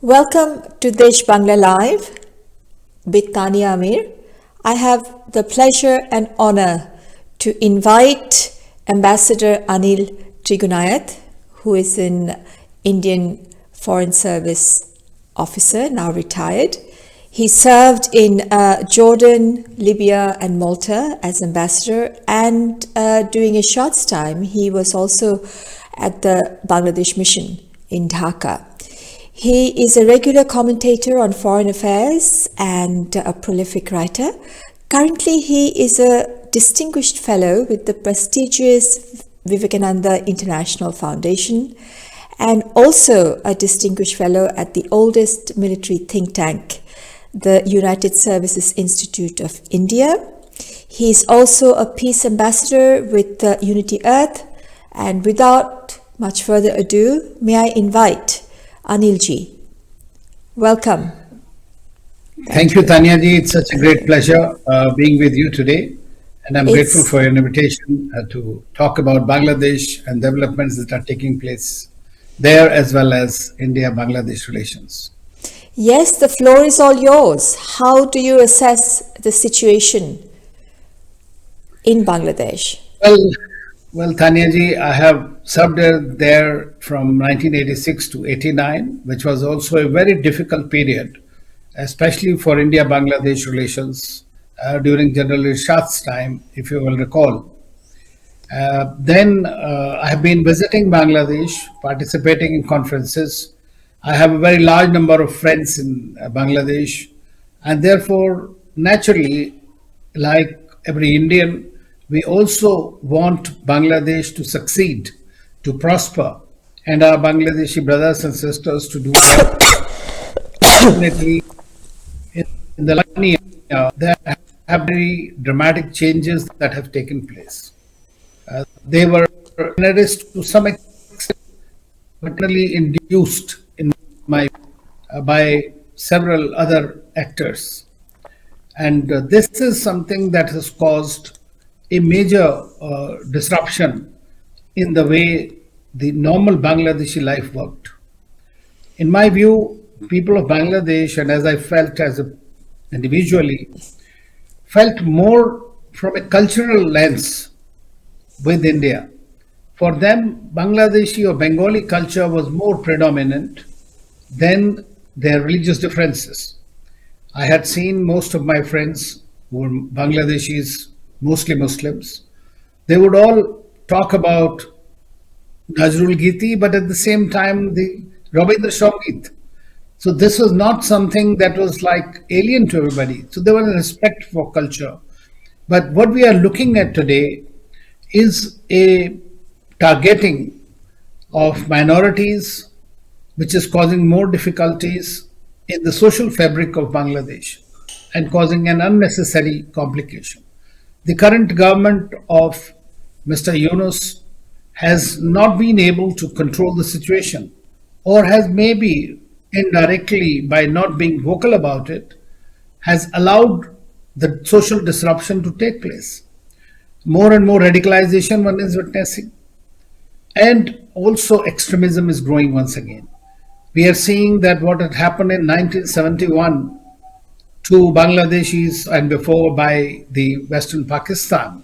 Welcome to Desh Bangla Live with Tania Amir. I have the pleasure and honor to invite Ambassador Anil Trigunayat, who is an Indian Foreign Service officer, now retired. He served in Jordan, Libya, and Malta as ambassador, and during a short time, he was also at the Bangladesh mission in Dhaka. He is a regular commentator on foreign affairs and a prolific writer. Currently, he is a distinguished fellow with the prestigious Vivekananda International Foundation and also a distinguished fellow at the oldest military think tank, the United Services Institute of India. He is also a peace ambassador with Unity Earth. And without much further ado, may I invite Anilji. Welcome. Thank you, Tania ji. It's such a great pleasure being with you today. And I'm grateful for your invitation to talk about Bangladesh and developments that are taking place there as well as India-Bangladesh relations. Yes, the floor is all yours. How do you assess the situation in Bangladesh? Well, Tania ji, I have served there from 1986 to 89, which was also a very difficult period, especially for India-Bangladesh relations during General Irshad's time, if you will recall. Then I have been visiting Bangladesh, participating in conferences. I have a very large number of friends in Bangladesh, and therefore, naturally, like every Indian, we also want Bangladesh to succeed, to prosper, and our Bangladeshi brothers and sisters to do well. Definitely, in the last year, there have very dramatic changes that have taken place. They were to some extent, particularly induced in my by several other actors, and this is something that has caused a major disruption in the way the normal Bangladeshi life worked. In my view, people of Bangladesh, and as I felt individually, felt more from a cultural lens with India. For them, Bangladeshi or Bengali culture was more predominant than their religious differences. I had seen most of my friends who were Bangladeshis, mostly Muslims. They would all talk about Nazrul Giti, but at the same time, the Rabindra Sangit. So this was not something that was like alien to everybody. So there was a respect for culture. But what we are looking at today is a targeting of minorities, which is causing more difficulties in the social fabric of Bangladesh and causing an unnecessary complication. The current government of Mr. Yunus has not been able to control the situation, or has maybe indirectly, by not being vocal about it, has allowed the social disruption to take place. More and more radicalization one is witnessing, and also extremism is growing once again. We are seeing that what had happened in 1971 to Bangladeshis and before by the Western Pakistan.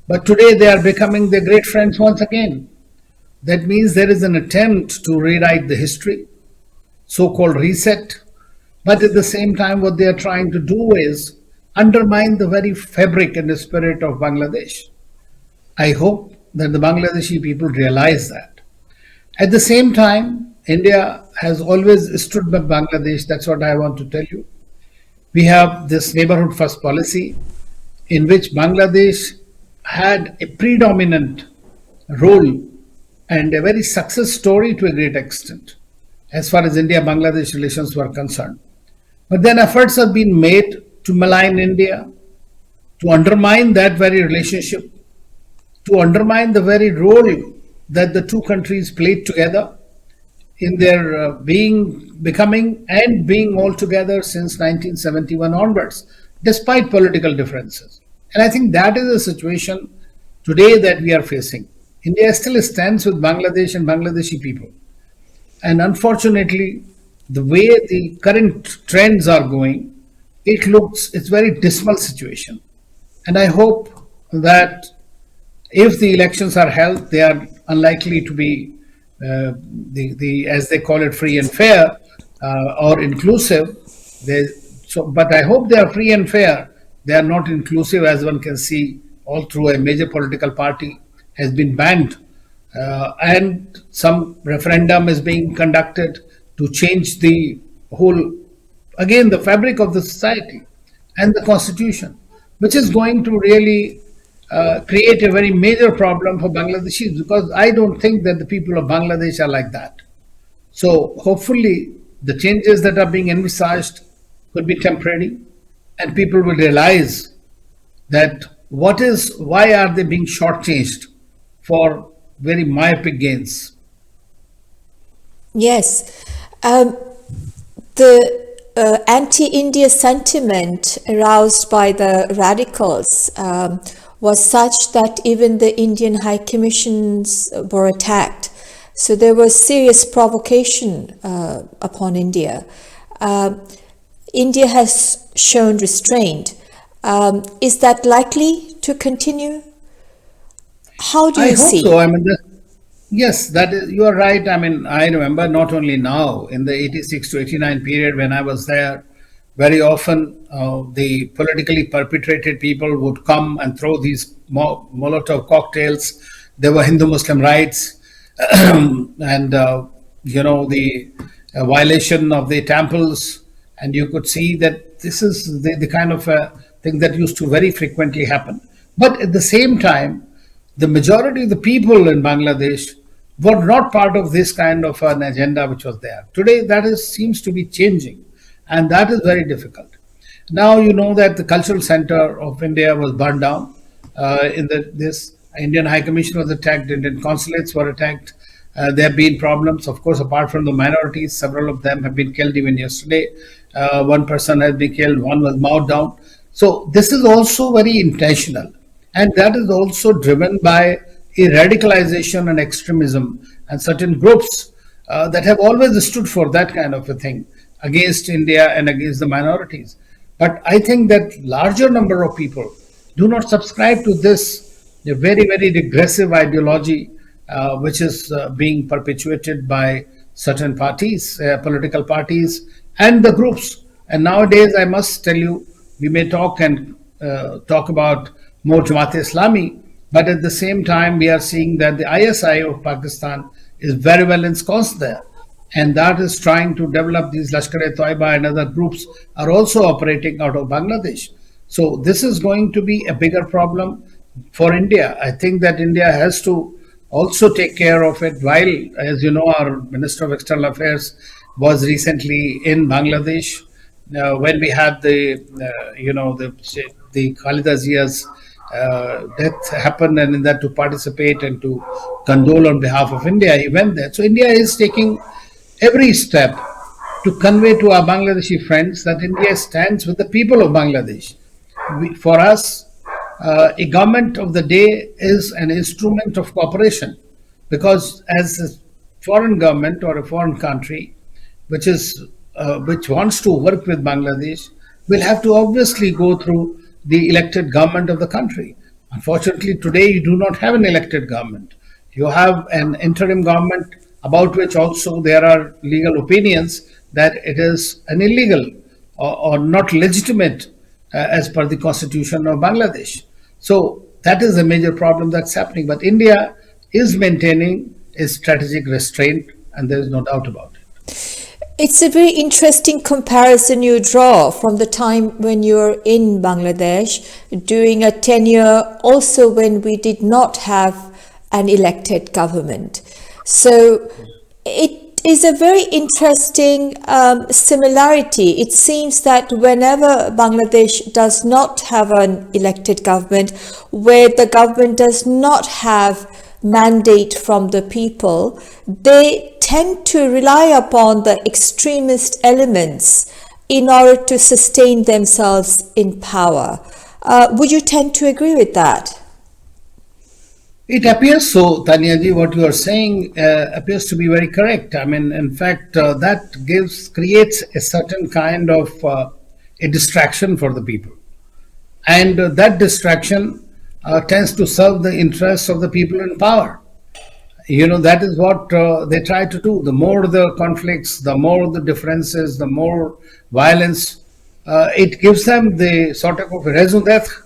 But today they are becoming their great friends once again. That means there is an attempt to rewrite the history, so-called reset. But at the same time, what they are trying to do is undermine the very fabric and the spirit of Bangladesh. I hope that the Bangladeshi people realize that. At the same time, India has always stood by Bangladesh. That's what I want to tell you. We have this neighborhood first policy in which Bangladesh had a predominant role and a very success story to a great extent as far as India-Bangladesh relations were concerned. But then efforts have been made to malign India, to undermine that very relationship, to undermine the very role that the two countries played together in their becoming and being all together since 1971 onwards, despite political differences. And I think that is a situation today that we are facing. India still stands with Bangladesh and Bangladeshi people. And unfortunately, the way the current trends are going, it's very dismal situation. And I hope that if the elections are held, they are unlikely to be the as they call it free and fair or inclusive. They, but I hope they are free and fair. They are not inclusive, as one can see all through a major political party has been banned, and some referendum is being conducted to change the whole, again, the fabric of the society and the constitution, which is going to really create a very major problem for Bangladeshis, because I don't think that the people of Bangladesh are like that. So hopefully the changes that are being envisaged could be temporary, and people will realize that why are they being shortchanged for very myopic gains. Yes. The anti-India sentiment aroused by the radicals was such that even the Indian High Commissions were attacked. So there was serious provocation upon India. India has shown restraint. Is that likely to continue? How do I you hope see? so. I mean, yes, that is, you are right. I mean, I remember not only now, in the 86 to 89 period when I was there, very often the politically perpetrated people would come and throw these Molotov cocktails. There were Hindu Muslim rights, and the violation of the temples, and you could see that this is the kind of thing that used to very frequently happen. But at the same time, the majority of the people in Bangladesh were not part of this kind of an agenda which was there. Today, seems to be changing, and that is very difficult. Now you know that the cultural center of India was burned down. This Indian High Commission was attacked. Indian consulates were attacked. There have been problems, of course, apart from the minorities. Several of them have been killed even yesterday. One person has been killed. One was mowed down. So this is also very intentional, and that is also driven by a radicalization and extremism and certain groups that have always stood for that kind of a thing against India and against the minorities. But I think that larger number of people do not subscribe to this very, very regressive ideology which is being perpetuated by certain parties, political parties, and the groups. And nowadays, I must tell you, we may talk about more Jamaat Islami, but at the same time, we are seeing that the ISI of Pakistan is very well ensconced there, and that is trying to develop these Lashkar-e-Toiba and other groups are also operating out of Bangladesh. So this is going to be a bigger problem for India. I think that India has to also take care of it. While, as you know, our Minister of External Affairs was recently in Bangladesh when we had the Khalida Zia's death happened, and in that to participate and to condole on behalf of India, he went there. So India is taking every step to convey to our Bangladeshi friends that India stands with the people of Bangladesh. For us, a government of the day is an instrument of cooperation, because as a foreign government or a foreign country which wants to work with Bangladesh will have to obviously go through the elected government of the country. Unfortunately, today you do not have an elected government. You have an interim government about which also there are legal opinions that it is an illegal or not legitimate as per the constitution of Bangladesh. So that is a major problem that's happening. But India is maintaining a strategic restraint, and there is no doubt about it. It's a very interesting comparison you draw from the time when you're in Bangladesh during a tenure also when we did not have an elected government. So it is a very interesting similarity. It seems that whenever Bangladesh does not have an elected government, where the government does not have mandate from the people, they tend to rely upon the extremist elements in order to sustain themselves in power. Would you tend to agree with that? It appears so, Tanyaji. What you are saying appears to be very correct. I mean, in fact, that creates a certain kind of a distraction for the people, and that distraction tends to serve the interests of the people in power. That is what they try to do. The more the conflicts, the more the differences, the more violence, it gives them the sort of raison d'etre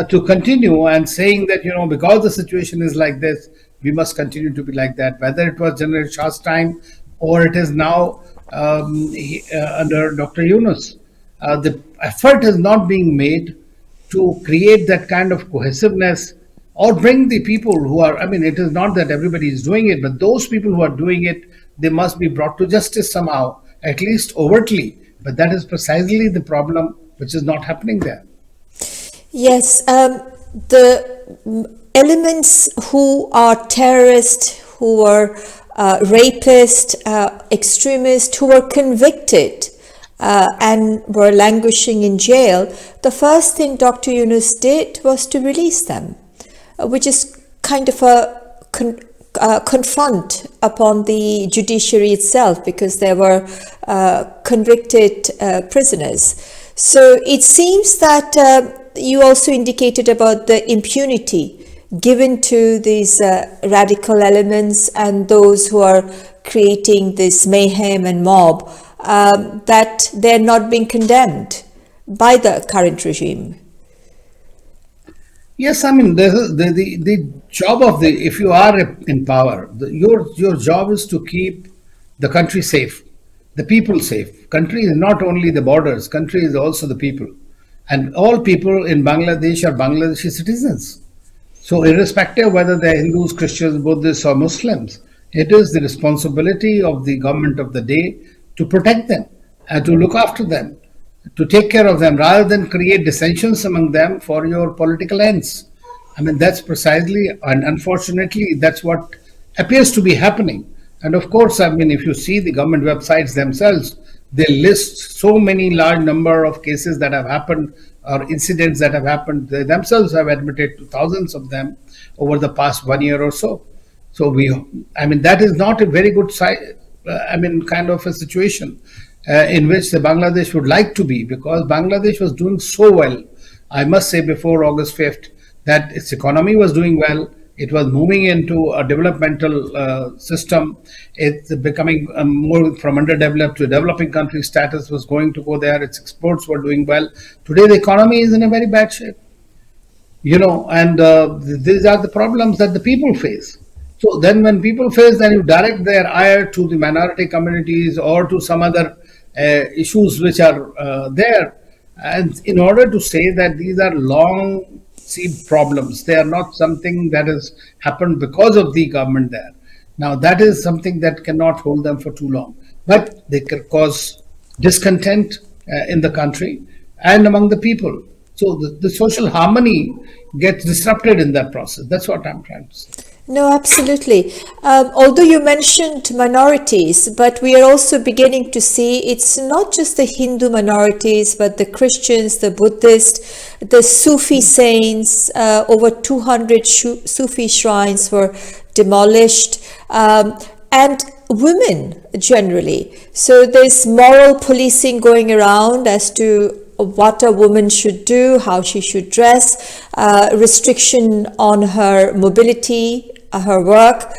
to continue and saying that, because the situation is like this, we must continue to be like that. Whether it was General Shah's time or it is now under Dr. Yunus, the effort is not being made to create that kind of cohesiveness or bring the people who are, I mean, it is not that everybody is doing it, but those people who are doing it, they must be brought to justice somehow, at least overtly. But that is precisely the problem which is not happening there. Yes, the elements who are terrorists, who are rapists, extremists, who were convicted and were languishing in jail, the first thing Dr. Yunus did was to release them, which is kind of a confront upon the judiciary itself, because they were convicted prisoners. So it seems that you also indicated about the impunity given to these radical elements and those who are creating this mayhem and mob, that they're not being condemned by the current regime. Yes, I mean, the job of if you are in power, your job is to keep the country safe, the people safe. Country is not only the borders, country is also the people. And all people in Bangladesh are Bangladeshi citizens. So irrespective of whether they're Hindus, Christians, Buddhists or Muslims, it is the responsibility of the government of the day to protect them and to look after them, to take care of them, rather than create dissensions among them for your political ends. I mean, that's precisely, and unfortunately, that's what appears to be happening. And of course, I mean, if you see the government websites themselves, they list so many large number of cases that have happened or incidents that have happened. They themselves have admitted to thousands of them over the past 1 year or so. So I mean, that is not a very good kind of a situation in which the Bangladesh would like to be, because Bangladesh was doing so well. I must say, before August 5th, that its economy was doing well. It was moving into a developmental system. It's becoming more from underdeveloped to developing country status was going to go there. Its exports were doing well. Today, the economy is in a very bad shape. And these are the problems that the people face. So then when people face, then you direct their ire to the minority communities or to some other issues which are there. And in order to say that these are long seed problems, they are not something that has happened because of the government there. Now that is something that cannot hold them for too long. But they can cause discontent in the country and among the people. So the social harmony gets disrupted in that process. That's what I'm trying to say. No, absolutely. Although you mentioned minorities, but we are also beginning to see it's not just the Hindu minorities, but the Christians, the Buddhists, the Sufi saints. Over 200 Sufi shrines were demolished, and women generally. So there's moral policing going around as to what a woman should do, how she should dress, restriction on her mobility, her work,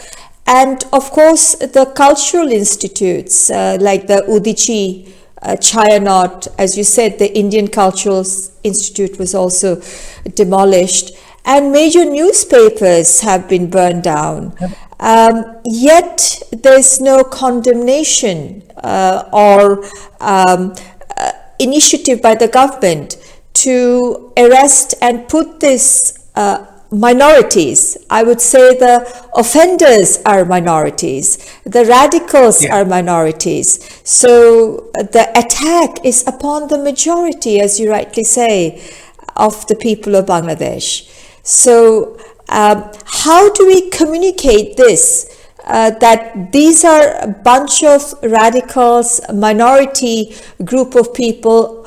and of course the cultural institutes like the Udichi, Chayanot, as you said, the Indian Cultural Institute was also demolished, and major newspapers have been burned down. Yet there's no condemnation or initiative by the government to arrest and put this minorities. I would say the offenders are minorities, the radicals are minorities. So the attack is upon the majority, as you rightly say, of the people of Bangladesh. So how do we communicate this? That these are a bunch of radicals, minority group of people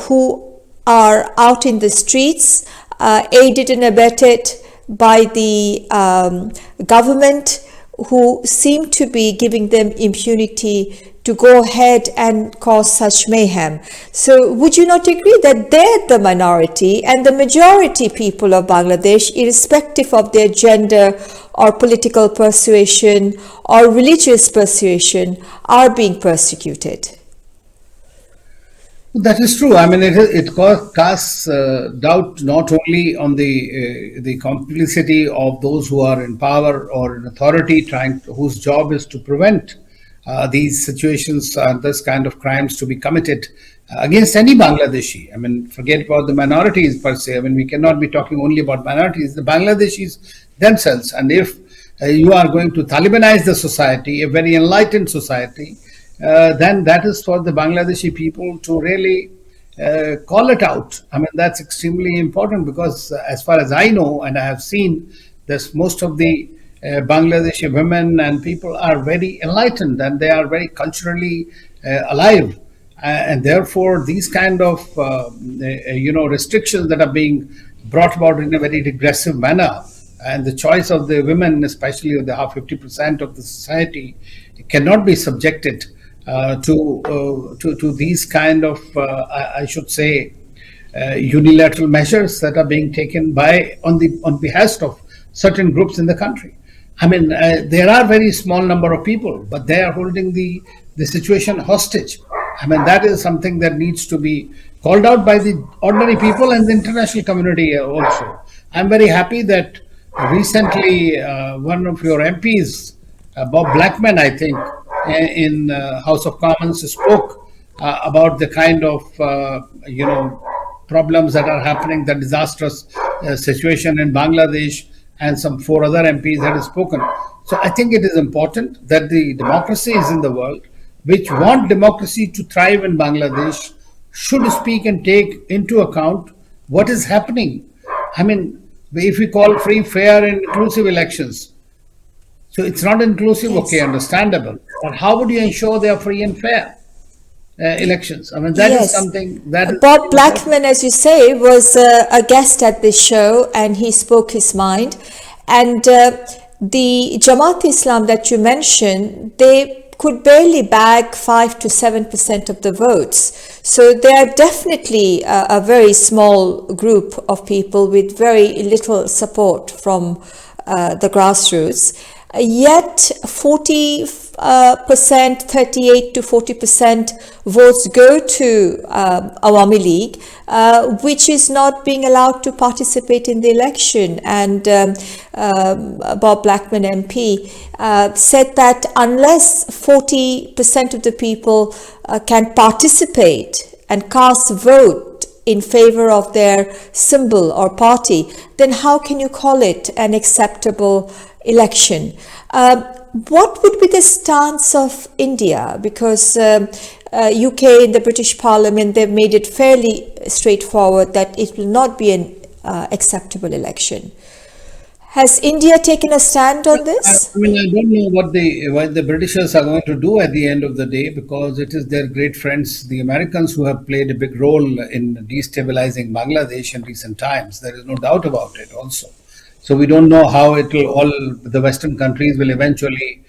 who are out in the streets, aided and abetted by the government, who seem to be giving them impunity to go ahead and cause such mayhem. So would you not agree that they're the minority and the majority people of Bangladesh, irrespective of their gender or political persuasion or religious persuasion, are being persecuted? That is true. I mean, casts doubt not only on the complicity of those who are in power or in authority, whose job is to prevent these situations and this kind of crimes to be committed against any Bangladeshi. I mean, forget about the minorities per se. I mean, we cannot be talking only about minorities. The Bangladeshis themselves, and if you are going to Talibanize the society, a very enlightened society, then that is for the Bangladeshi people to really call it out. I mean, that's extremely important because, as far as I know, and I have seen, this most of the Bangladeshi women and people are very enlightened and they are very culturally alive, and therefore these kind of restrictions that are being brought about in a very regressive manner, and the choice of the women, especially of the 50% of the society, cannot be subjected to these kind of, I should say, unilateral measures that are being taken on behest of certain groups in the country. I mean, there are very small number of people, but they are holding the situation hostage. I mean, that is something that needs to be called out by the ordinary people and the international community also. I'm very happy that recently one of your MPs, Bob Blackman, I think, in House of Commons spoke about the kind of problems that are happening, the disastrous situation in Bangladesh, and some 4 other MPs had spoken. So I think it is important that the democracies in the world, which want democracy to thrive in Bangladesh, should speak and take into account what is happening. I mean, if we call free, fair, and inclusive elections, so it's not inclusive, yes. Okay, understandable. But how would you ensure they are free and fair elections? I mean, that yes. is something that Bob Blackman, as you say, was a guest at this show, and he spoke his mind. And the Jamaat Islam that you mentioned, they could barely bag 5 to 7% of the votes. So they are definitely a very small group of people with very little support from the grassroots. Yet 40%, 38 to 40% votes go to Awami League, which is not being allowed to participate in the election. And Bob Blackman MP said that unless 40% of the people can participate and cast vote in favor of their symbol or party, then how can you call it an acceptable election? What would be the stance of India? Because UK in the British Parliament, they've made it fairly straightforward that it will not be an acceptable election. Has India taken a stand on this? I mean, I don't know what the Britishers are going to do at the end of the day, because it is their great friends, the Americans, who have played a big role in destabilizing Bangladesh in recent times. There is no doubt about it also. So we don't know how the Western countries will eventually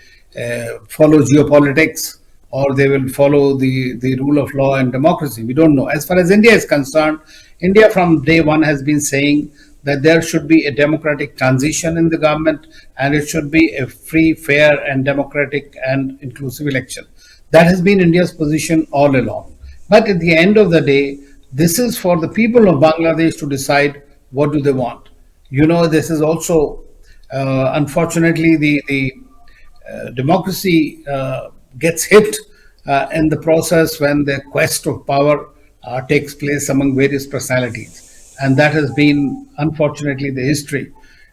follow geopolitics, or they will follow the rule of law and democracy. We don't know. As far as India is concerned, India from day one has been saying that there should be a democratic transition in the government, and it should be a free, fair, and democratic and inclusive election. That has been India's position all along. But at the end of the day, this is for the people of Bangladesh to decide what do they want. You know, this is also, unfortunately, the democracy gets hit in the process when the quest of power takes place among various personalities. And that has been, unfortunately, the history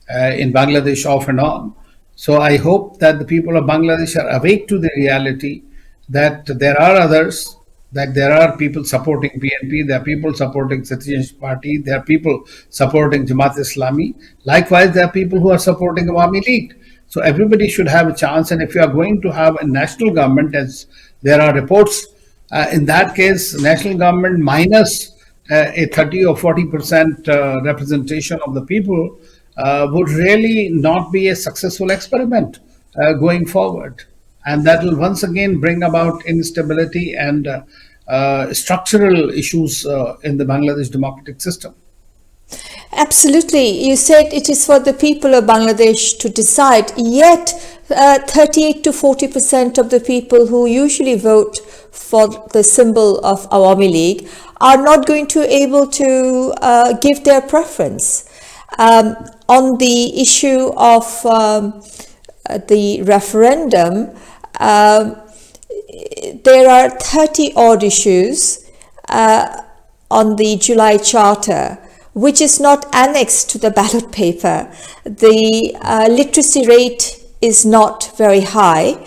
in Bangladesh off and on. So I hope that the people of Bangladesh are awake to the reality that there are others, that there are people supporting BNP, there are people supporting Citizenship Party, there are people supporting Jamaat Islami. Likewise, there are people who are supporting Awami League. So everybody should have a chance. And if you are going to have a national government, as there are reports, in that case, national government minus a 30 or 40% representation of the people would really not be a successful experiment going forward. And that will once again bring about instability and structural issues in the Bangladesh democratic system. Absolutely. You said it is for the people of Bangladesh to decide, yet 38 to 40% of the people who usually vote for the symbol of Awami League are not going to able to give their preference. On the issue of the referendum, there are 30 odd issues on the July Charter, which is not annexed to the ballot paper. The literacy rate is not very high.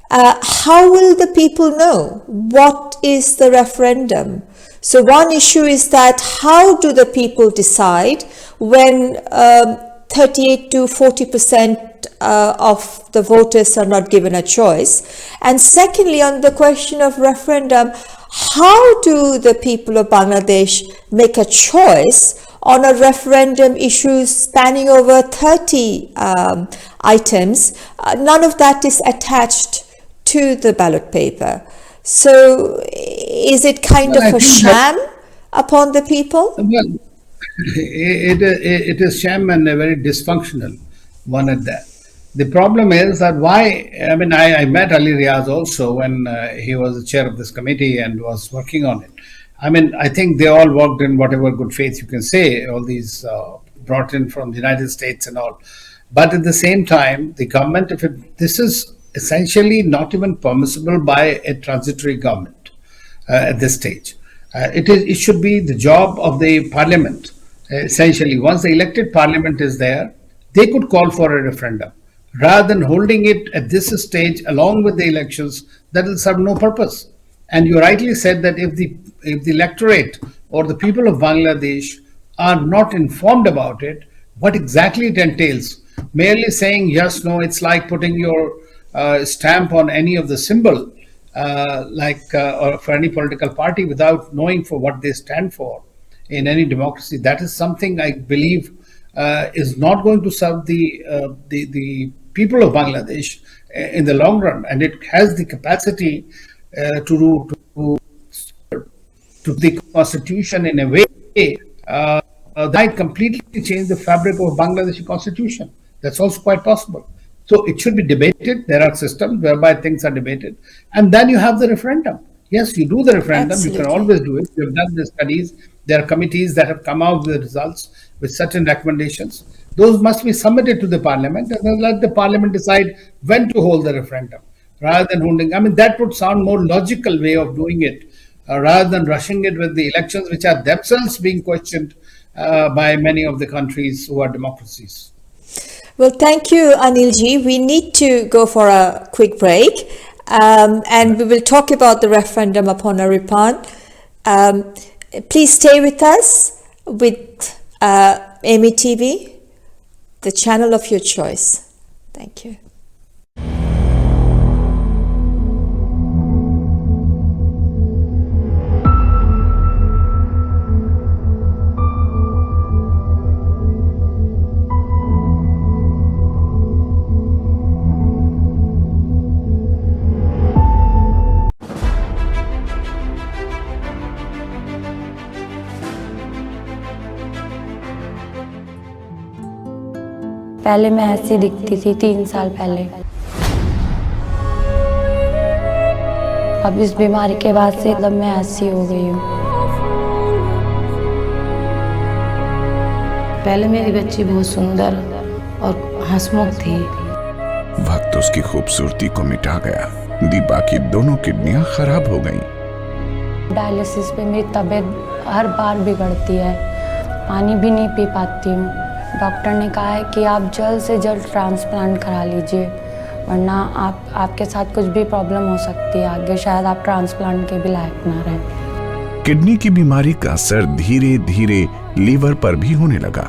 How will the people know what is the referendum? So one issue is that how do the people decide when 38 to 40% of the voters are not given a choice? And secondly, on the question of referendum, how do the people of Bangladesh make a choice on a referendum issue spanning over 30 items? None of that is attached to the ballot paper. So is it kind of a sham upon the people? Well, it is sham and a very dysfunctional one at that. The problem is that I met Ali Riaz also when he was the chair of this committee and was working on it. I think they all worked in whatever good faith you can say, all these brought in from the United States and all. But at the same time, the government, this is essentially not even permissible by a transitory government at this stage. It should be the job of the parliament. Essentially, once the elected parliament is there, they could call for a referendum. Rather than holding it at this stage along with the elections, that will serve no purpose. And you rightly said that if the electorate or the people of Bangladesh are not informed about it, what exactly it entails, merely saying yes, no, it's like putting your stamp on any of the symbol, or for any political party without knowing for what they stand for in any democracy. That is something I believe is not going to serve the people of Bangladesh in the long run, and it has the capacity to the constitution in a way that might completely change the fabric of Bangladeshi constitution. That's also quite possible. So it should be debated. There are systems whereby things are debated, and then you have the referendum. Yes, you do the referendum. Absolutely. You can always do it. We've done the studies. There are committees that have come out with the results with certain recommendations. Those must be submitted to the parliament, and then let the parliament decide when to hold the referendum, rather than holding. That would sound more logical way of doing it, rather than rushing it with the elections, which are themselves being questioned by many of the countries who are democracies. Well, thank you, Anilji. We need to go for a quick break, and we will talk about the referendum upon a return. Please stay with us with Amy TV, the channel of your choice. Thank you. पहले मैं ऐसी दिखती थी 3 साल पहले। अब इस बीमारी के बाद से एकदम मैं ऐसी हो गई हूँ। पहले मेरी बच्ची बहुत सुंदर और हंसमुख थी। वक्त उसकी खूबसूरती को मिटा गया। दीपा की दोनों किडनियां खराब हो गईं। डायलिसिस पे मेरी तबीयत हर बार बिगड़ती है, पानी भी नहीं पी पाती हूँ। डॉक्टर ने कहा है कि आप जल्द से जल्द ट्रांसप्लांट करा लीजिए, वरना आपके साथ कुछ भी प्रॉब्लम हो सकती है आगे, शायद आप ट्रांसप्लांट के भी लायक ना रहें। किडनी की बीमारी का असर धीरे धीरे लीवर पर भी होने लगा।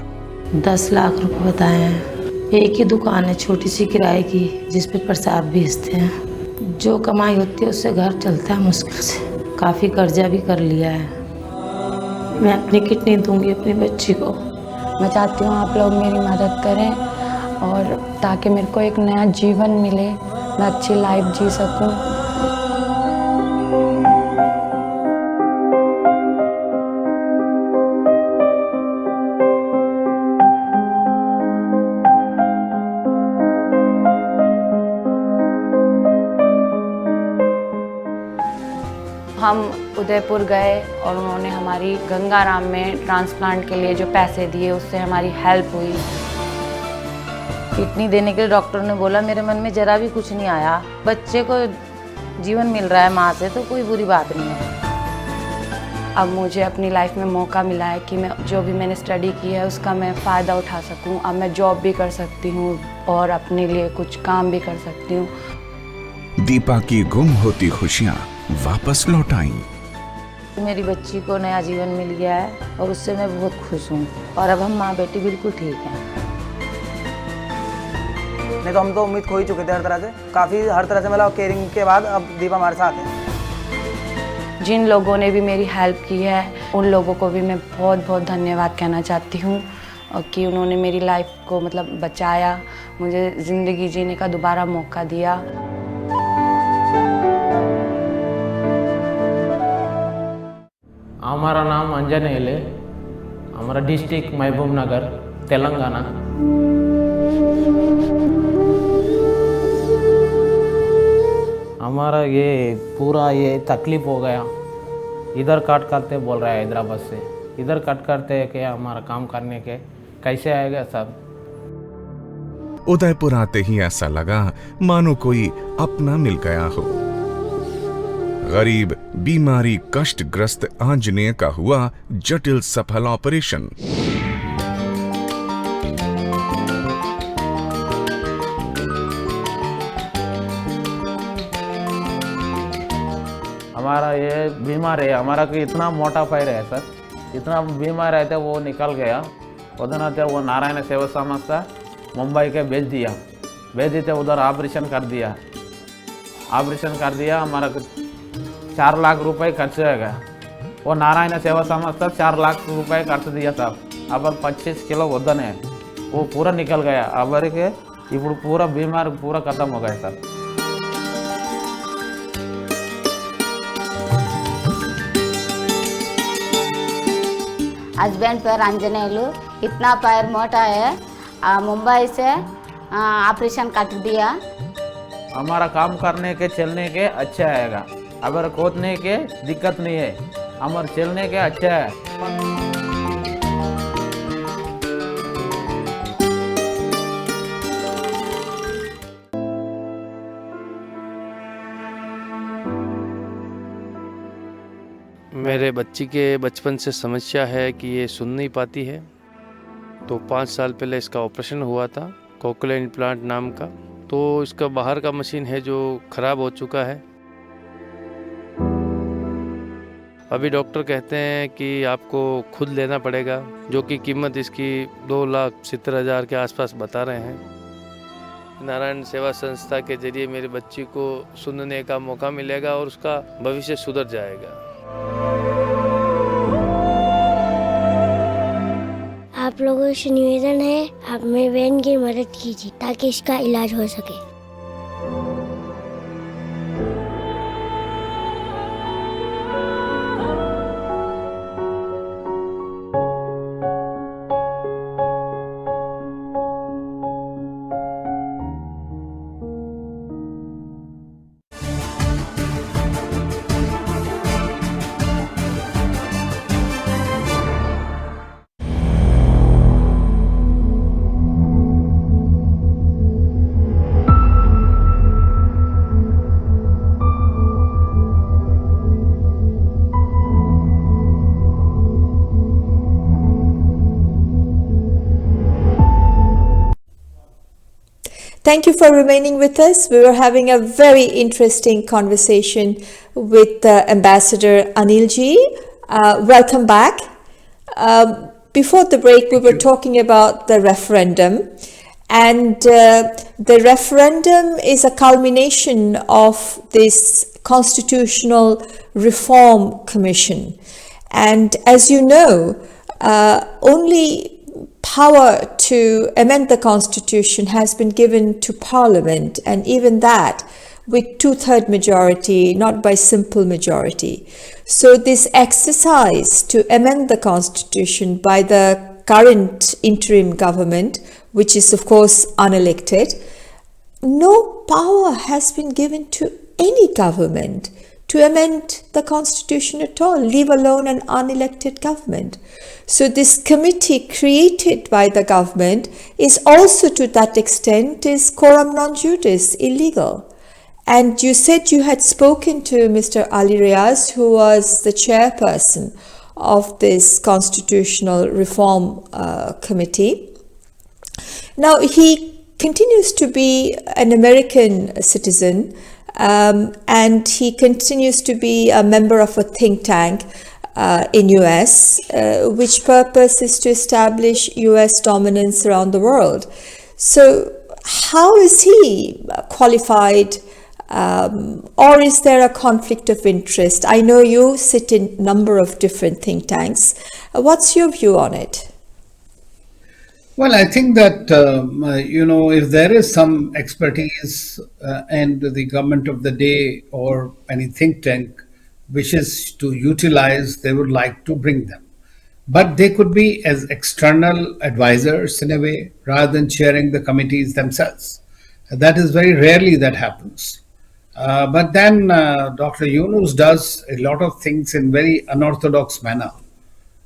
10 लाख रुपए बताए हैं। एक ही दुकान है छोटी सी किराए की, जिस पे प्रसाद बेचते हैं। जो कमाई होती है उससे घर चलता है मुश्किल से। काफ़ी कर्जा भी कर लिया है। मैं अपनी किडनी दूंगी अपनी बच्ची को, मैं चाहती हूँ आप लोग मेरी मदद करें और ताकि मेरे को एक नया जीवन मिले, मैं अच्छी लाइफ जी सकूँ। हम उदयपुर गए और उन्होंने हमारी गंगाराम में ट्रांसप्लांट के लिए जो पैसे दिए उससे हमारी हेल्प हुई। किडनी देने के लिए डॉक्टर ने बोला, मेरे मन में जरा भी कुछ नहीं आया। बच्चे को जीवन मिल रहा है माँ से तो कोई बुरी बात नहीं है। अब मुझे अपनी लाइफ में मौका मिला है कि मैं जो भी मैंने स्टडी की है उसका मैं फ़ायदा उठा सकूं। अब मैं जॉब भी कर सकती हूँ और अपने लिए कुछ काम भी कर सकती हूँ। दीपा की गुम होती खुशियाँ वापस लौट आईं। मेरी बच्ची को नया जीवन मिल गया है और उससे मैं बहुत खुश हूँ और अब हम माँ बेटी बिल्कुल ठीक हैं। नहीं तो हम तो उम्मीद खो ही चुके थे हर तरह से, काफ़ी हर तरह से मतलब केयरिंग के बाद अब दीपा हमारे साथ है। जिन लोगों ने भी मेरी हेल्प की है उन लोगों को भी मैं बहुत बहुत धन्यवाद कहना चाहती हूँ कि उन्होंने मेरी लाइफ को मतलब बचाया, मुझे ज़िंदगी जीने का दोबारा मौका दिया। हमारा नाम अंजनेल है, हमारा डिस्ट्रिक्ट महबूब नगर तेलंगाना। हमारा ये पूरा ये तकलीफ हो गया, इधर कट करते बोल रहा है हैदराबाद से, इधर कट करते कि हमारा काम करने के कैसे आएगा सब। उदयपुर आते ही ऐसा लगा मानो कोई अपना मिल गया हो। गरीब बीमारी कष्टग्रस्त आंजनेय का हुआ जटिल सफल ऑपरेशन। हमारा ये बीमार है, हमारा को इतना मोटा पैर है सर, इतना बीमार रहते वो निकल गया। उधर वो नारायण सेवा संस्था मुंबई के भेज देते उधर ऑपरेशन कर दिया। हमारा 4 लाख रुपए खर्च हो गया। वो नारायण सेवा संस्था 4 लाख रुपए खर्च दिया साहब। अब 25 किलो वजन है, वो पूरा निकल गया। अब के इपड़ पूरा बीमार पूरा खत्म हो गया सर। हस्बैंड पैर अंजनेलू, इतना पैर मोटा है, मुंबई से ऑपरेशन काट दिया। हमारा काम करने के चलने के अच्छा आएगा, अगर खोदने के दिक्कत नहीं है, हमारे चलने के अच्छा है। मेरे बच्ची के बचपन से समस्या है कि ये सुन नहीं पाती है, तो 5 साल पहले इसका ऑपरेशन हुआ था कोक्लियर इम्प्लांट नाम का। तो इसका बाहर का मशीन है जो ख़राब हो चुका है। अभी डॉक्टर कहते हैं कि आपको खुद लेना पड़ेगा, जो कि कीमत इसकी 2,70,000 के आसपास बता रहे हैं। नारायण सेवा संस्था के जरिए मेरी बच्ची को सुनने का मौका मिलेगा और उसका भविष्य सुधर जाएगा। आप लोगों से निवेदन है, आप मेरी बहन की मदद कीजिए ताकि इसका इलाज हो सके। Thank you for remaining with us. We were having a very interesting conversation with Ambassador Anil ji. Welcome back. Before the break, we were talking about the referendum, and the referendum is a culmination of this Constitutional Reform Commission. And as you know, only power to amend the constitution has been given to Parliament, and even that with two-third majority, not by simple majority. So this exercise to amend the constitution by the current interim government, which is of course unelected, no power has been given to any government to amend the constitution at all, leave alone an unelected government. So this committee created by the government is also, to that extent, is coram non judice, illegal. And you said you had spoken to Mr. Ali Riaz, who was the chairperson of this constitutional reform committee. Now, he continues to be an American citizen, and he continues to be a member of a think tank in US, which purpose is to establish US dominance around the world. So how is he qualified, or is there a conflict of interest? I know you sit in a number of different think tanks. What's your view on it? Well, I think that, if there is some expertise and the government of the day or any think tank wishes to utilize, they would like to bring them. But they could be as external advisors in a way, rather than chairing the committees themselves. That is very rarely that happens. But then Dr. Yunus does a lot of things in very unorthodox manner.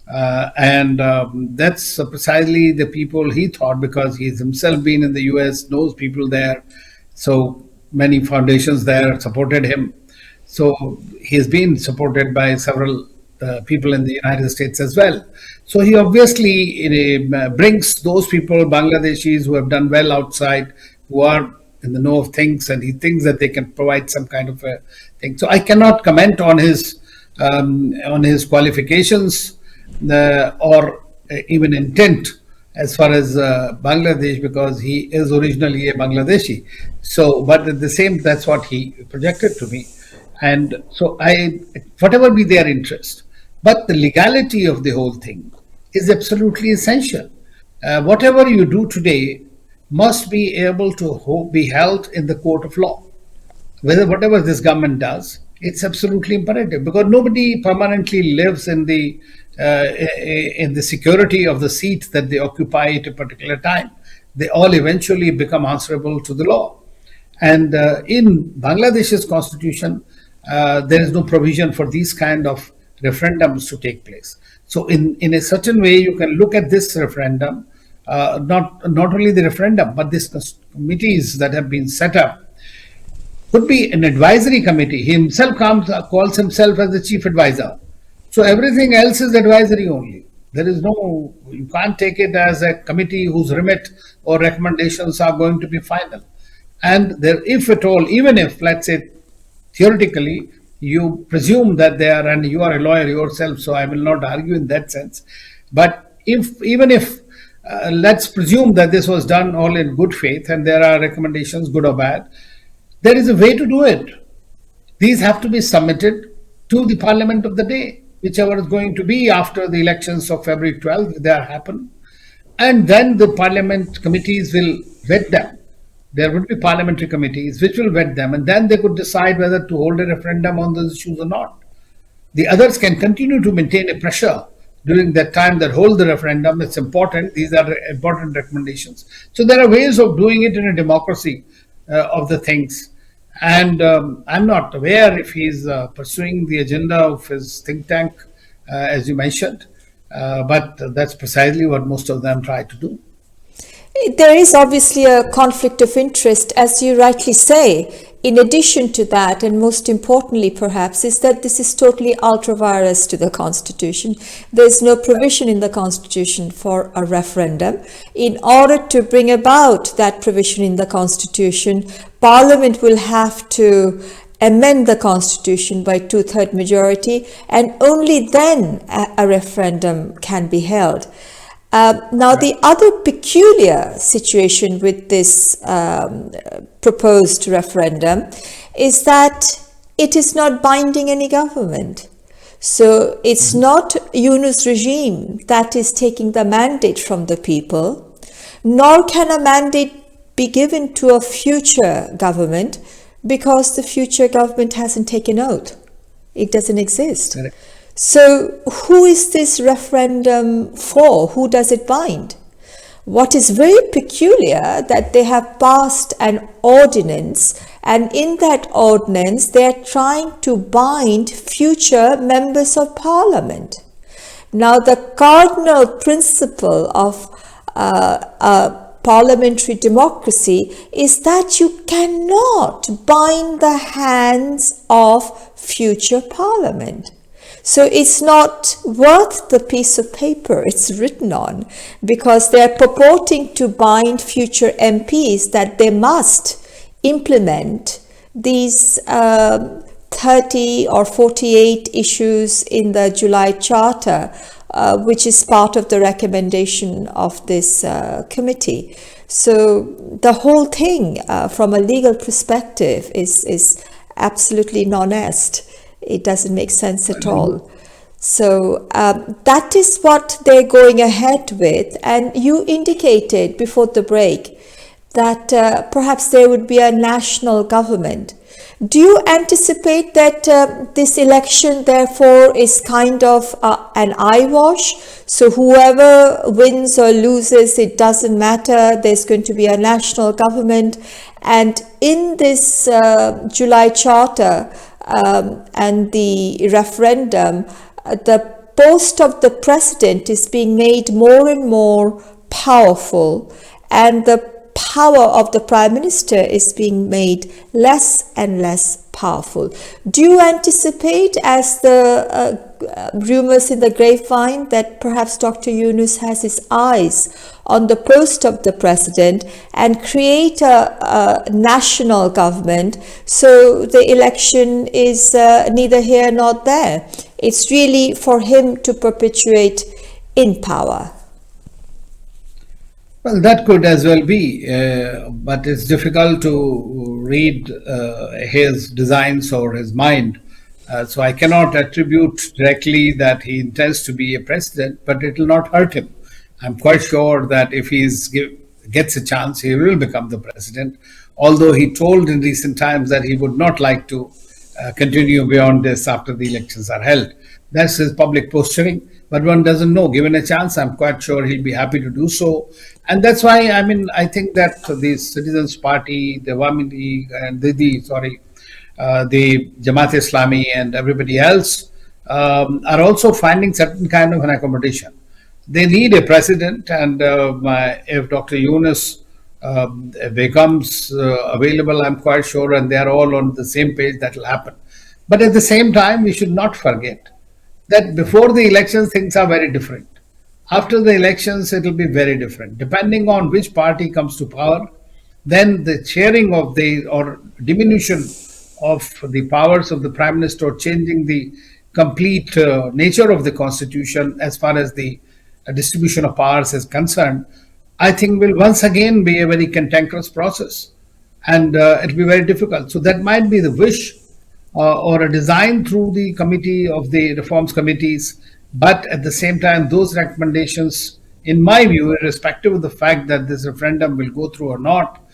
That's precisely the people he thought, because he's himself been in the US, knows people there. So many foundations there supported him. So he's been supported by several people in the United States as well. So he obviously brings those people, Bangladeshis, who have done well outside, who are in the know of things, and he thinks that they can provide some kind of a thing. So I cannot comment on his qualifications or even intent as far as Bangladesh, because he is originally a Bangladeshi. So, but at the same, that's what he projected to me. And so whatever be their interest, but the legality of the whole thing is absolutely essential. Whatever you do today must be able to be held in the court of law. Whatever this government does, it's absolutely imperative, because nobody permanently lives in the security of the seat that they occupy at a particular time. They all eventually become answerable to the law. And in Bangladesh's constitution, there is no provision for these kind of referendums to take place. So in a certain way, you can look at this referendum, not only the referendum, but these committees that have been set up could be an advisory committee. He himself calls himself as the chief advisor. So everything else is advisory only. There is you can't take it as a committee whose remit or recommendations are going to be final. And if at all, even if, let's say, theoretically, you presume that they are, and you are a lawyer yourself, so I will not argue in that sense. But even if let's presume that this was done all in good faith and there are recommendations, good or bad, there is a way to do it. These have to be submitted to the parliament of the day, whichever is going to be after the elections of February 12th, if they happen. And then the parliament committees will vet them. There would be parliamentary committees which will vet them, and then they could decide whether to hold a referendum on those issues or not. The others can continue to maintain a pressure during that time that hold the referendum. It's important. These are important recommendations. So there are ways of doing it in a democracy of the things. And I'm not aware if he's pursuing the agenda of his think tank, as you mentioned, but that's precisely what most of them try to do. There is obviously a conflict of interest, as you rightly say. In addition to that, and most importantly perhaps, is that this is totally ultra vires to the Constitution. There's no provision in the Constitution for a referendum. In order to bring about that provision in the Constitution, Parliament will have to amend the Constitution by two-thirds majority, and only then a referendum can be held. Now, the other peculiar situation with this proposed referendum is that it is not binding any government. So it's not Yunus regime that is taking the mandate from the people, nor can a mandate be given to a future government because the future government hasn't taken oath. It doesn't exist. Correct. So who is this referendum for? Who does it bind? What is very peculiar that they have passed an ordinance, and in that ordinance they are trying to bind future members of parliament. Now the cardinal principle of parliamentary democracy is that you cannot bind the hands of future parliament. So it's not worth the piece of paper it's written on, because they're purporting to bind future MPs that they must implement these 30 or 48 issues in the July Charter, which is part of the recommendation of this committee. So the whole thing from a legal perspective is absolutely non-est. It doesn't make sense at all. So that is what they're going ahead with. And you indicated before the break that perhaps there would be a national government. Do you anticipate that this election, therefore, is kind of an eyewash? So whoever wins or loses, it doesn't matter. There's going to be a national government. And in this July Charter and the referendum, the post of the president is being made more and more powerful, and the power of the prime minister is being made less and less powerful. Do you anticipate, as the rumors in the grapevine, that perhaps Dr. Yunus has his eyes on the post of the president and create a national government, so the election is neither here nor there? It's really for him to perpetuate in power. Well, that could as well be, but it's difficult to read his designs or his mind. So I cannot attribute directly that he intends to be a president, but it will not hurt him. I'm quite sure that if he gets a chance, he will become the president, although he told in recent times that he would not like to continue beyond this after the elections are held. That's his public posturing. But one doesn't know. Given a chance, I'm quite sure he'll be happy to do so. And that's why, I think that the Citizens Party, the Awami League, and the Jamaat Islami and everybody else are also finding certain kind of an accommodation. They need a president, and if Dr. Yunus becomes available, I'm quite sure, and they are all on the same page, that will happen. But at the same time, we should not forget that before the elections, things are very different. After the elections, it will be very different. Depending on which party comes to power, then the sharing of or diminution of the powers of the Prime Minister, or changing the complete nature of the Constitution as far as the distribution of powers is concerned, I think will once again be a very cantankerous process. And it will be very difficult. So that might be the wish or a design through the committee of the reforms committees. But at the same time, those recommendations, in my view, irrespective of the fact that this referendum will go through or not,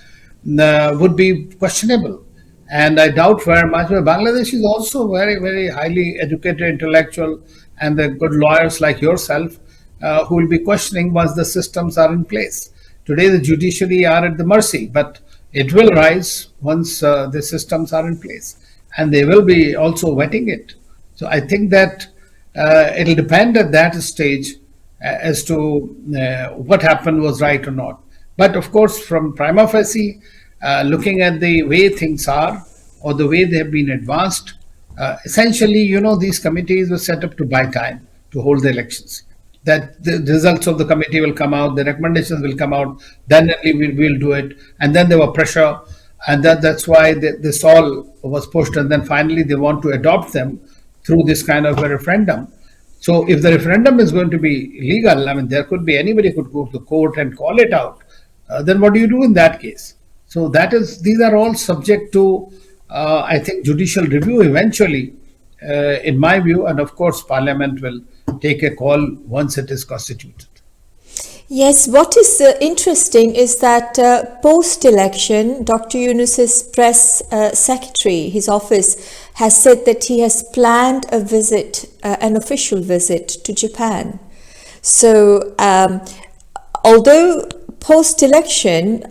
would be questionable. And I doubt very much. But Bangladesh is also very, very highly educated, intellectual, and the good lawyers like yourself who will be questioning once the systems are in place. Today, the judiciary are at the mercy, but it will rise once the systems are in place. And they will be also wetting it. So I think that it'll depend at that stage as to what happened was right or not. But of course, from prima facie, looking at the way things are or the way they have been advanced, essentially, these committees were set up to buy time to hold the elections. That the results of the committee will come out, the recommendations will come out, then we will do it. And then there was pressure. And that's why this all was pushed. And then finally, they want to adopt them through this kind of a referendum. So if the referendum is going to be legal, there could be anybody could go to the court and call it out. Then what do you do in that case? So these are all subject to, I think, judicial review eventually. in my view, and of course, Parliament will take a call once it is constituted. Yes, what is interesting is that post-election, Dr. Yunus's press secretary, his office, has said that he has planned a visit, an official visit to Japan. So, although post-election,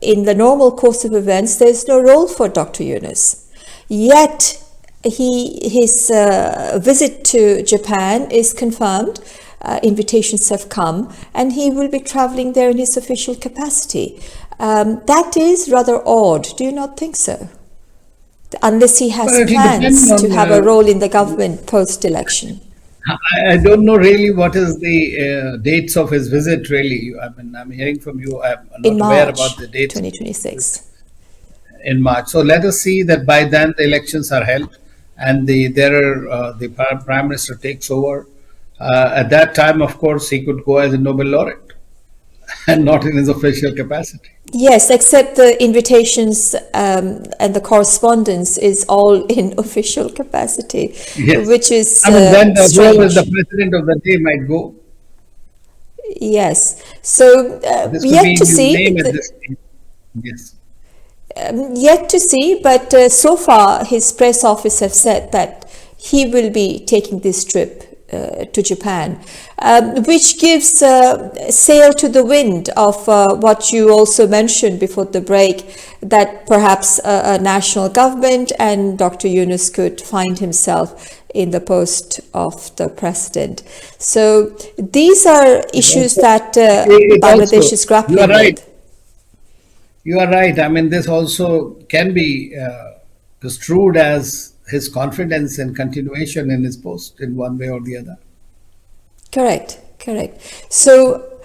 in the normal course of events, there is no role for Dr. Yunus. Yet, his visit to Japan is confirmed. Invitations have come, and he will be traveling there in his official capacity. That is rather odd, do you not think so? Unless he has plans to have a role in the government post-election. I don't know really what is the dates of his visit. Really, I mean, I'm hearing from you. I'm not aware about the dates. 2026. In March. So let us see that by then the elections are held, and the Prime Minister takes over. At that time, of course, he could go as a Nobel laureate and not in his official capacity. Yes, except the invitations and the correspondence is all in official capacity, yes. Which is I mean, then whoever the strange. president of the day might go. Yes, so This could yet be to his see. name at this time. Yes. Yet to see, but so far his press office have said that he will be taking this trip to Japan, which gives sail to the wind of what you also mentioned before the break, that perhaps a national government and Dr. Yunus could find himself in the post of the president. So these are issues that Bangladesh is grappling with. You are right. I mean, this also can be construed as his confidence and continuation in his post in one way or the other. Correct. So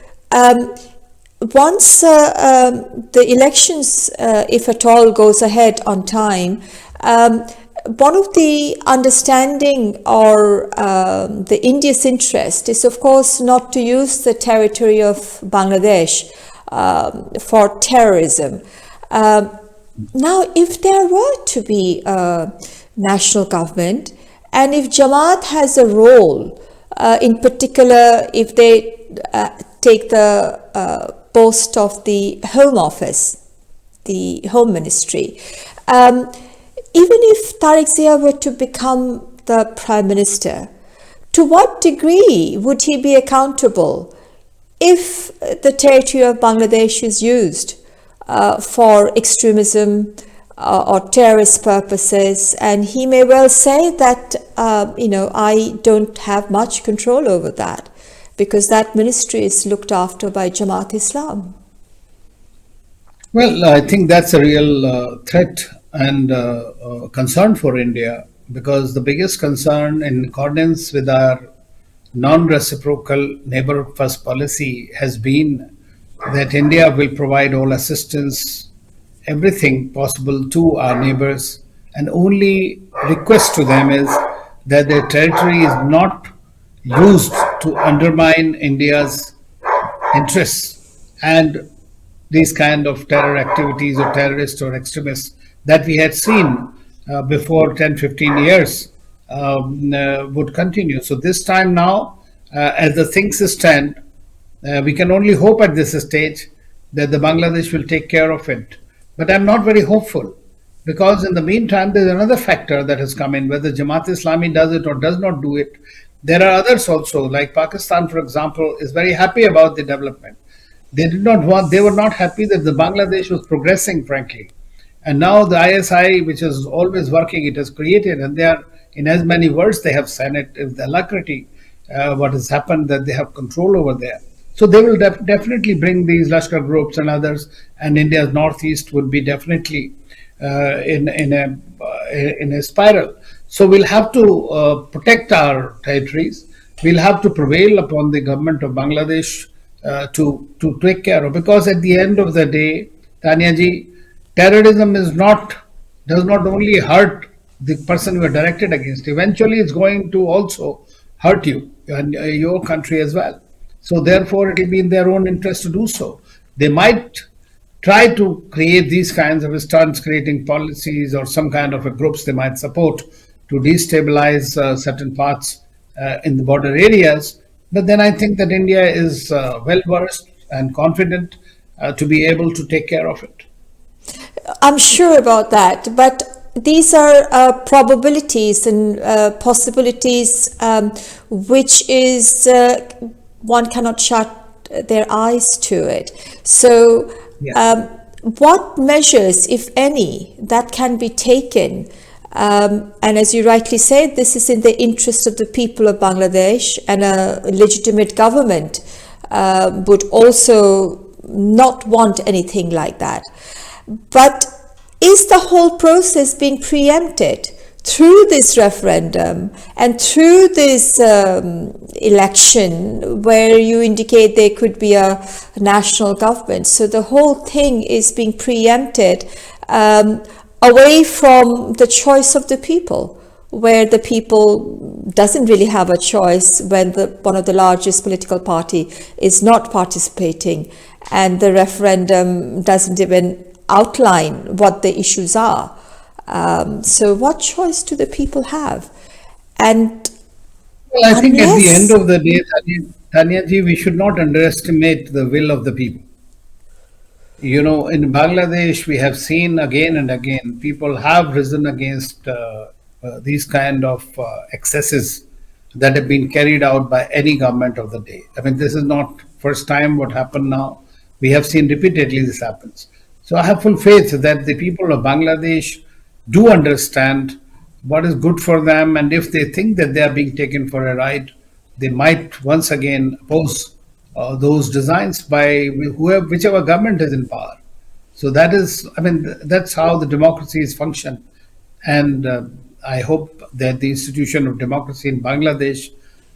once the elections, if at all, goes ahead on time, one of the understanding or the India's interest is, of course, not to use the territory of Bangladesh for terrorism. Now, if there were to be a national government, and if Jamaat has a role, in particular, if they take the post of the Home Office, the Home Ministry, even if Tariq Zia were to become the Prime Minister, to what degree would he be accountable if the territory of Bangladesh is used for extremism or terrorist purposes? And he may well say that, I don't have much control over that, because that ministry is looked after by Jamaat Islam. Well, I think that's a real threat and concern for India, because the biggest concern, in accordance with our non-reciprocal neighbor first policy, has been that India will provide all assistance, everything possible to our neighbors, and only request to them is that their territory is not used to undermine India's interests and these kind of terror activities or terrorists or extremists that we had seen before 10-15 years would continue. So this time now, as the things stand, we can only hope at this stage that the Bangladesh will take care of it. But I'm not very hopeful, because in the meantime, there's another factor that has come in. Whether Jamaat Islami does it or does not do it, there are others also, like Pakistan, for example, is very happy about the development. They were not happy that the Bangladesh was progressing, frankly. And now the ISI, which is always working, it has created, and they are, in as many words they have said it, is the alacrity, what has happened, that they have control over there. So they will definitely bring these Lashkar groups and others, and India's northeast would be definitely in a spiral. So we'll have to protect our territories. We'll have to prevail upon the government of Bangladesh to take care of, because at the end of the day, Tania ji, terrorism does not only hurt the person you are directed against. Eventually, it's going to also hurt you and your country as well. So therefore, it will be in their own interest to do so. They might try to create these kinds of stunts, creating policies or some kind of a groups they might support to destabilize certain parts in the border areas. But then I think that India is well versed and confident to be able to take care of it. I'm sure about that, but these are probabilities and possibilities which is one cannot shut their eyes to it. So what measures, if any, that can be taken? And as you rightly said, this is in the interest of the people of Bangladesh, and a legitimate government would also not want anything like that. But is the whole process being preempted through this referendum and through this election, where you indicate there could be a national government? So the whole thing is being preempted away from the choice of the people, where the people doesn't really have a choice when one of the largest political party is not participating, and the referendum doesn't even outline what the issues are. So what choice do the people have? And well, I think at the end of the day, Tania ji, we should not underestimate the will of the people. You know, in Bangladesh, we have seen again and again, people have risen against these kind of excesses that have been carried out by any government of the day. I mean, this is not first time what happened now. We have seen repeatedly this happens. So I have full faith that the people of Bangladesh do understand what is good for them, and if they think that they are being taken for a ride, they might once again oppose those designs by whichever government is in power. So that is, I mean, that's how the democracies function. And I hope that the institution of democracy in Bangladesh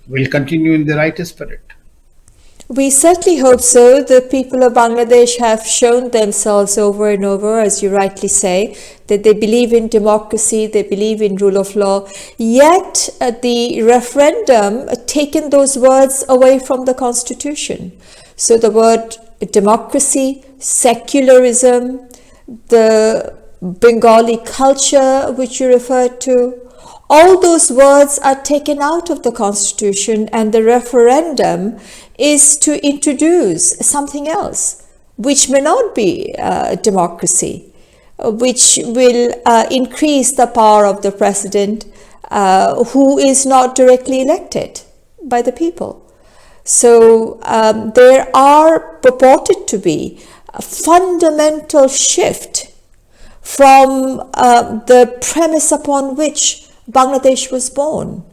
will continue in the right spirit. We certainly hope so. The people of Bangladesh have shown themselves over and over, as you rightly say, that they believe in democracy, they believe in rule of law. Yet the referendum taken those words away from the constitution. So the word democracy, secularism, the Bengali culture which you referred to, all those words are taken out of the constitution, and the referendum is to introduce something else, which may not be democracy, which will increase the power of the president, who is not directly elected by the people. So there are purported to be a fundamental shift from the premise upon which Bangladesh was born.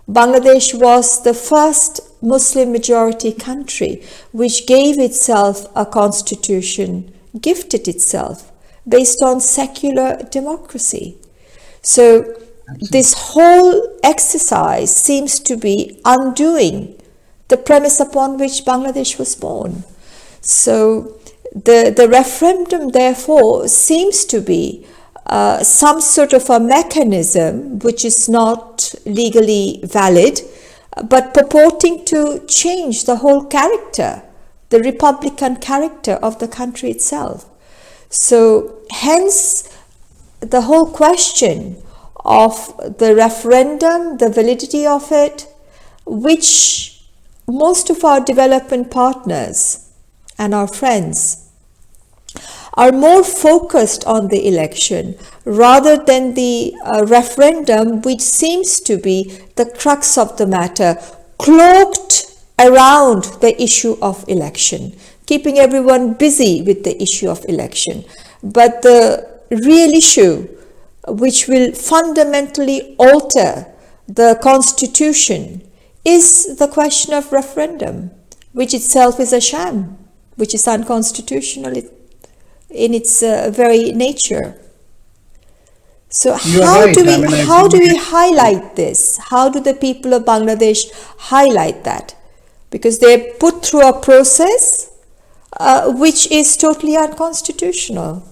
Bangladesh was the first Muslim majority country which gave itself a constitution, gifted itself based on secular democracy. So this whole exercise seems to be undoing the premise upon which Bangladesh was born. So the referendum, therefore, seems to be some sort of a mechanism which is not legally valid, but purporting to change the whole character, the republican character of the country itself. So hence the whole question of the referendum, the validity of it, which most of our development partners and our friends are more focused on the election rather than the referendum, which seems to be the crux of the matter, cloaked around the issue of election, keeping everyone busy with the issue of election. But the real issue, which will fundamentally alter the constitution, is the question of referendum, which itself is a sham, which is unconstitutional in its very nature. So how do we highlight this? How do the people of Bangladesh highlight that? Because they're put through a process which is totally unconstitutional.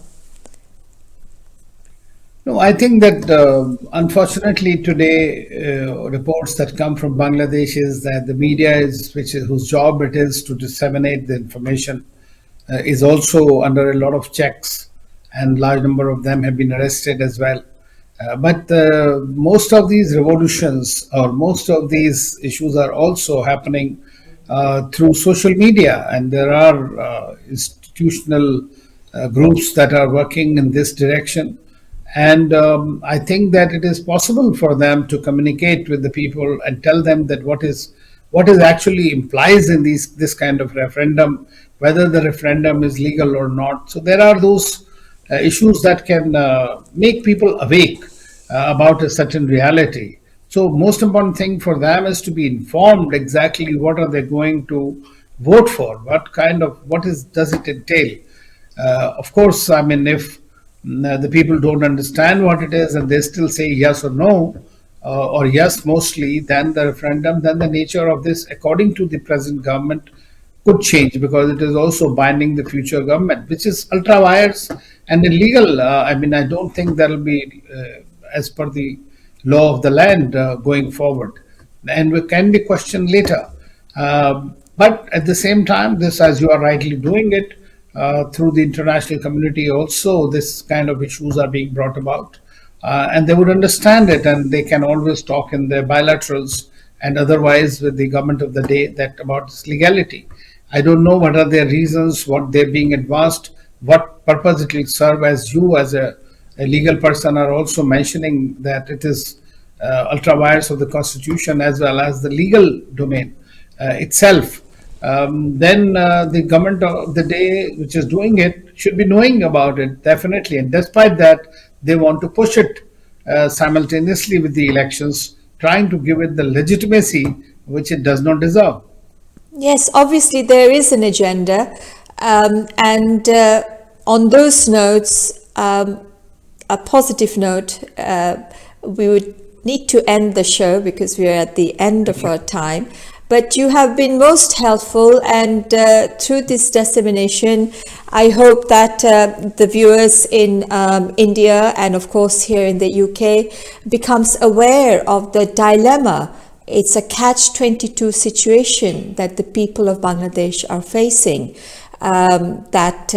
No, I think that unfortunately today reports that come from Bangladesh is that the media whose job it is to disseminate the information is also under a lot of checks, and large number of them have been arrested as well. But most of these revolutions or most of these issues are also happening through social media, and there are institutional groups that are working in this direction. And I think that it is possible for them to communicate with the people and tell them that what is actually implies in this kind of referendum, whether the referendum is legal or not. So there are those issues that can make people awake about a certain reality. So most important thing for them is to be informed exactly what are they going to vote for, what is does it entail. Of course, I mean, if the people don't understand what it is and they still say yes or no, or yes mostly, then the referendum, then the nature of this, according to the present government, could change, because it is also binding the future government, which is ultra vires and illegal. I mean, I don't think that will be as per the law of the land going forward, and we can be questioned later. But at the same time, this, as you are rightly doing it, through the international community also, this kind of issues are being brought about. And they would understand it, and they can always talk in their bilaterals and otherwise with the government of the day that about its legality. I don't know what are their reasons, what they're being advanced, what purpose it will serve, as you as a legal person are also mentioning that it is ultra vires of the constitution as well as the legal domain itself. Then the government of the day, which is doing it, should be knowing about it definitely. And despite that, they want to push it simultaneously with the elections, trying to give it the legitimacy which it does not deserve. Yes, obviously there is an agenda, and on those notes, a positive note, we would need to end the show because we are at the end of our time. But you have been most helpful, and through this dissemination, I hope that the viewers in India and of course here in the UK becomes aware of the dilemma. It's a catch-22 situation that the people of Bangladesh are facing, that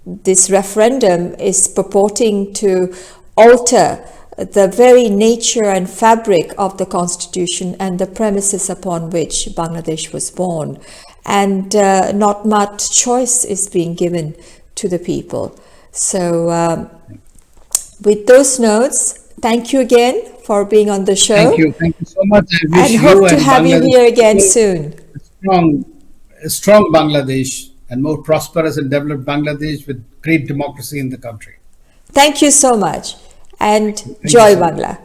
this referendum is purporting to alter the very nature and fabric of the constitution and the premises upon which Bangladesh was born. And not much choice is being given to the people. So with those notes, thank you again for being on the show. Thank you so much. I wish and hope to have you Bangladesh here again soon. A strong Bangladesh and more prosperous and developed Bangladesh with great democracy in the country. Thank you so much. And Joy Bangla.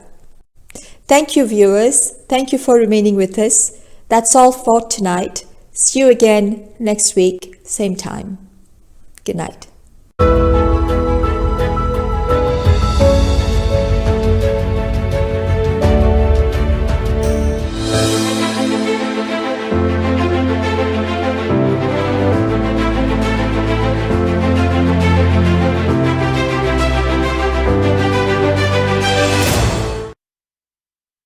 Thank you, viewers. Thank you for remaining with us. That's all for tonight. See you again next week, same time. Good night.